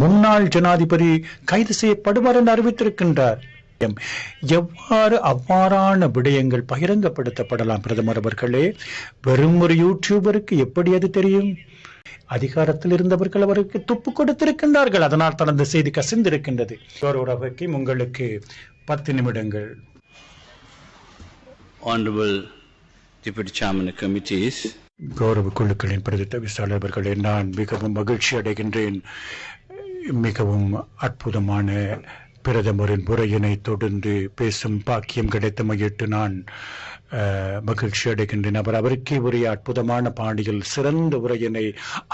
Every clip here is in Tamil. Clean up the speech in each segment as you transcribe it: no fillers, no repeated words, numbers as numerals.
முன்னாள் ஜனாதிபதி கைது செய்யப்படுவார் என்று அறிவித்திருக்கின்றார். எவ்வாறு அவ்வாறான விடயங்கள் பகிரங்கப்படுத்தப்படலாம்? பிரதமர் அவர்களே, வெறும் ஒரு யூடியூபருக்கு எப்படி அது தெரியும்? அதிகாரத்தில் இருந்தவர்கள் அவருக்கு துப்பு கொடுத்திருக்கின்றார்கள். அதனால் தான் அந்த செய்தி கசிந்திருக்கின்றது. ஒரு உங்களுக்கு 10 நிமிடங்கள். Honorable Deputy Chairman of Committees, கௌரவ குழுக்களின் பிரதித்த விசாரணர்களே, நான் மிகவும் மகிழ்ச்சி அடைகின்றேன். மிகவும் அற்புதமான பிரதமரின் உரையினை தொடர்ந்து பேசும் பாக்கியம் கிடைத்தமையிட்டு நான் மகிழ்ச்சி அடைகின்றேன். அவருக்கே உரிய அற்புதமான பாணியில் சிறந்த உரையினை,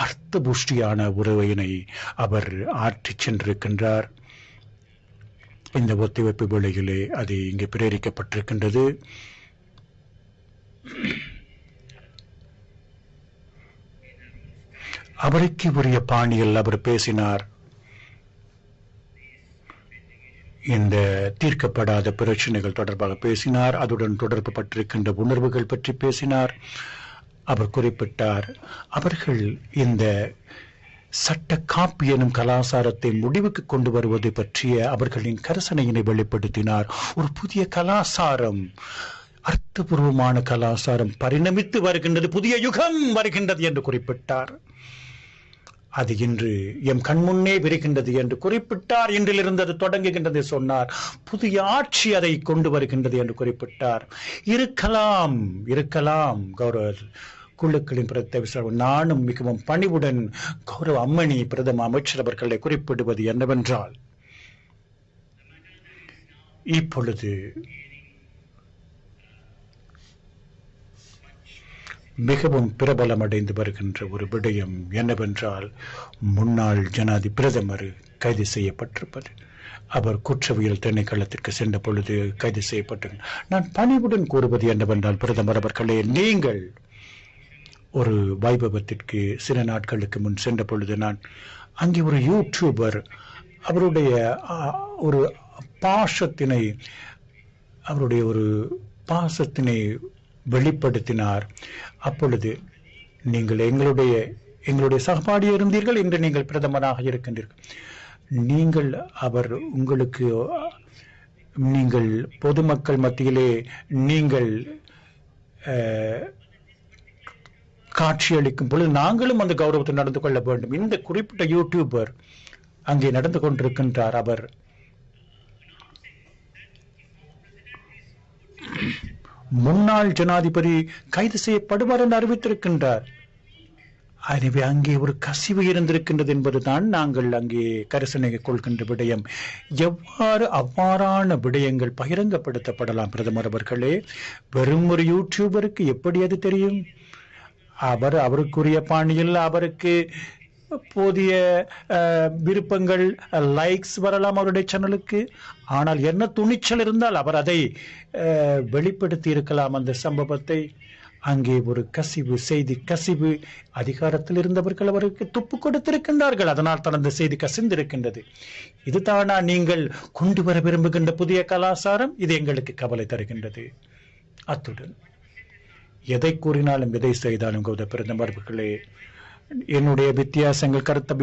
அர்த்த புஷ்டியான உரையினை அவர் ஆற்றிச் சென்றிருக்கின்றார். இந்த ஒத்திவைப்பு வேளையிலே அது இங்கே பிரேரிக்கப்பட்டிருக்கின்றது. அவருக்கு உரிய பாணியில் அவர் பேசினார். இந்த தீர்க்கப்படாத பிரச்சனைகள் தொடர்பாக பேசினார். அதுடன் தொடர்பு பட்டிருக்கின்ற உணர்வுகள் பற்றி பேசினார். அவர் குறிப்பிட்டார், அவர்கள் இந்த சட்ட காப்பு எனும் கலாச்சாரத்தை முடிவுக்கு கொண்டு வருவது பற்றிய அவர்களின் கரிசனையினை வெளிப்படுத்தினார். ஒரு புதிய கலாச்சாரம், அர்த்தபூர்வமான கலாச்சாரம் பரிணமித்து வருகின்றது, புதிய யுகம் வருகின்றது என்று குறிப்பிட்டார். அது இன்று எம் கண்முன்னே விரிகின்றது என்று குறிப்பிட்டார். இன்றிலிருந்து அது தொடங்குகின்றது சொன்னார். புதிய ஆட்சி அதை கொண்டு வருகின்றது என்று குறிப்பிட்டார். இருக்கலாம் கௌரவ குழுக்களின் பிரதம விசாரணை. நானும் மிகவும் பணிவுடன் கௌரவ அம்மணி பிரதம அமைச்சர் அவர்களை குறிப்பிடுவது என்னவென்றால், இப்பொழுது மிகவும் பிரபலமடைந்து வருகின்ற ஒரு விடயம் என்னவென்றால், முன்னாள் ஜனாதிபதி பிரதமர் கைது செய்யப்பட்டிருப்பது. அவர் குற்றவியல் திணைக்களத்திற்கு சென்ற பொழுது கைது செய்யப்பட்டார். நான் பணிவுடன் கூறுவது என்னவென்றால், பிரதமர் அவர்களே, நீங்கள் ஒரு வைபவத்திற்கு சில நாட்களுக்கு முன் சென்ற பொழுது நான் அங்கே ஒரு யூடியூபர் அவருடைய ஒரு பாசத்தினை வெளிப்படுத்தினார். அப்பொழுது நீங்கள் எங்களுடைய சகபாடியே இருந்தீர்கள், இன்று நீங்கள் பிரதமராக இருக்கின்றீர்கள். நீங்கள் பொதுமக்கள் மத்தியிலே நீங்கள் காட்சியளிக்கும் பொழுது நாங்களும் அந்த கௌரவத்தை நடந்து கொள்ள வேண்டும். இந்த குறிப்பிட்ட யூடியூபர் அங்கே நடந்து கொண்டிருக்கின்றார். அவர் முன்னாள் ஜனாதிபதி கைது செய்யப்படுவார் என்று அறிவித்திருக்கின்றார். எனவே அங்கே ஒரு கசிவு இருந்திருக்கின்றது என்பதுதான் நாங்கள் அங்கே கரிசனை கொள்கின்ற விடயம். எவ்வாறு அவ்வாறான விடயங்கள் பகிரங்கப்படுத்தப்படலாம்? பிரதமர் அவர்களே, வெறும் ஒரு யூடியூபருக்கு எப்படி அது தெரியும்? அவருக்குரிய பாணியில் அவருக்கு போதிய விருப்பங்கள், லைக்ஸ் வரலாம் அவருடைய சேனலுக்கு. ஆனால் என்ன துணிச்சல் இருந்தால் அவர் அதை வெளிப்படுத்தி இருக்கலாம். அந்த சம்பவத்தை அங்கே ஒரு செய்தி கசிவு, அதிகாரத்தில் இருந்தவர்கள் அவருக்கு துப்பு கொடுத்திருக்கின்றார்கள். அதனால் தான் அந்த செய்தி கசிந்திருக்கின்றது. இதுதானா நீங்கள் கொண்டு வர விரும்புகின்ற புதிய கலாச்சாரம்? இது எங்களுக்கு கவலை தருகின்றது. அத்துடன் எதை கூறினாலும் எதை செய்தாலும் கௌரவ பிரதமர் அவர்களே, என்னுடைய வித்தியாசங்கள், கருத்து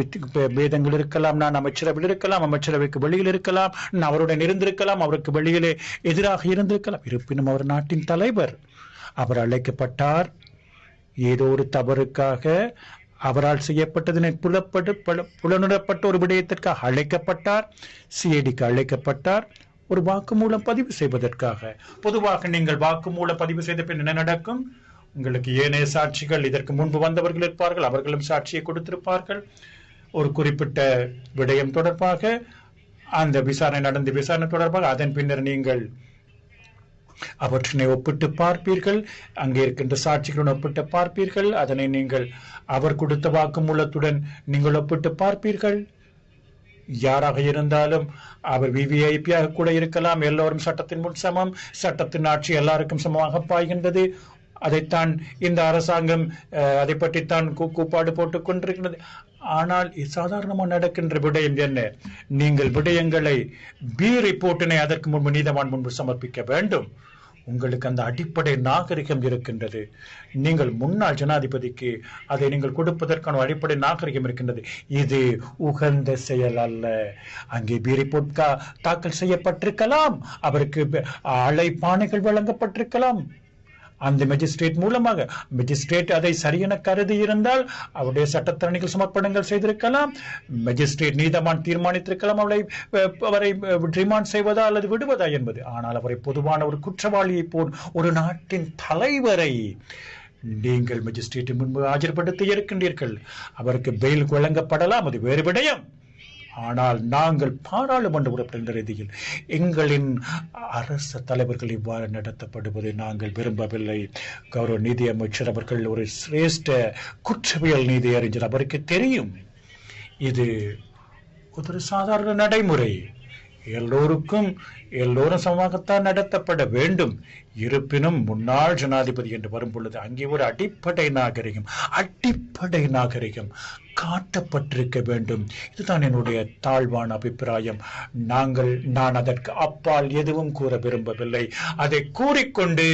பேதங்கள் இருக்கலாம். நான் அமைச்சரவையில் இருக்கலாம், அமைச்சரவைக்கு வெளியில் இருக்கலாம், நான் அவருடன் இருந்திருக்கலாம், அவருக்கு வெளியிலே எதிராக இருந்திருக்கலாம். இருப்பினும் அவர் நாட்டின் தலைவர். அவர் அழைக்கப்பட்டார். ஏதோ ஒரு தவறுக்காக அவரால் செய்யப்பட்டதனை புலனுறப்பட்ட ஒரு விடயத்திற்காக அழைக்கப்பட்டார். சிஐடிக்கு அழைக்கப்பட்டார். ஒரு வாக்குமூலம் பதிவு செய்வதற்காக. பொதுவாக நீங்கள் வாக்குமூலம் பதிவு செய்த பின் என்ன நடக்கும்? உங்களுக்கு ஏனைய சாட்சிகள், இதற்கு முன்பு வந்தவர்கள் இருப்பார்கள், அவர்களும் சாட்சியை கொடுத்திருப்பார்கள். ஒரு குறிப்பிட்ட விடயம் தொடர்பாக அந்த விசாரணை தொடர்பாக அதன் பின்னர் நீங்கள் அவற்றினை ஒப்பிட்டு பார்ப்பீர்கள். அங்கே இருக்கின்ற சாட்சிகளுடன் ஒப்பிட்டு பார்ப்பீர்கள். அதனை நீங்கள் அவர் கொடுத்த வாக்குமூலத்துடன் நீங்கள் ஒப்பிட்டு பார்ப்பீர்கள். யாராக இருந்தாலும் அவர் விவிஐபியாக கூட இருக்கலாம். எல்லோரும் சட்டத்தின் முன் சமம். சட்டத்தின் ஆட்சி எல்லாருக்கும் சமமாக பாய்கின்றது. அதைத்தான் இந்த அரசாங்கம் அதை பற்றித்தான் கூப்பாடு போட்டுக் கொண்டிருக்கிறது. ஆனால் சாதாரணமாக நடக்கின்ற விடயம் என்ன? நீங்கள் விடயங்களை ரிப்போர்ட்டினை அதற்கு முன்பு நீதவான் முன்பு சமர்ப்பிக்க வேண்டும். உங்களுக்கு அந்த அடிப்படை நாகரிகம் இருக்கின்றது. நீங்கள் முன்னாள் ஜனாதிபதிக்கு அதை நீங்கள் கொடுப்பதற்கான அடிப்படை நாகரிகம் இருக்கின்றது. இது உகந்த செயல் அல்ல. அங்கே பி ரிப்போர்ட் தாக்கல் செய்யப்பட்டிருக்கலாம், அவருக்கு அழைப்பாணைகள் வழங்கப்பட்டிருக்கலாம். அந்த மெஜிஸ்ட்ரேட் மூலமாக மெஜிஸ்ட்ரேட் அதை சரியென கருதி இருந்தால் அவருடைய சட்டத்தரணிகள் சமர்ப்பணங்கள் செய்திருக்கலாம். மெஜிஸ்ட்ரேட் நீதவான் தீர்மானித்திருக்கலாம் அவரை ரிமாண்ட் செய்வதா அல்லது விடுவதா என்பது. ஆனால் அவரை பொதுவான ஒரு குற்றவாளியை போல் ஒரு நாட்டின் தலைவரை நீங்கள் மெஜிஸ்ட்ரேட்டின் முன்பு ஆஜர்படுத்தி இருக்கின்றீர்கள். அவருக்கு பெயில் வழங்கப்படலாம், அது வேறு விடயம். ஆனால் நாங்கள் பாராளுமன்ற உறுப்பினர் ரீதியில் எங்களின் அரச தலைவர்கள் இவ்வாறு நடத்தப்படுவதை நாங்கள் விரும்பவில்லை. கௌரவ நீதி அமைச்சர் அவர்கள் ஒரு சிரேஷ்ட குற்றவியல் நீதி அறிஞர், அவருக்கு தெரியும் இது ஒரு சாதாரண நடைமுறை. எல்லோரும் சமமாகத்தான் நடத்தப்பட வேண்டும். இருப்பினும் முன்னாள் ஜனாதிபதி என்று வரும் பொழுது அங்கே ஒரு அடிப்படை நாகரிகம் காட்டப்பட்டிருக்க வேண்டும். இதுதான் என்னுடைய தாழ்வான அபிப்பிராயம். நான் அதற்கு அப்பால் எதுவும் கூற விரும்பவில்லை. அதை கூறிக்கொண்டு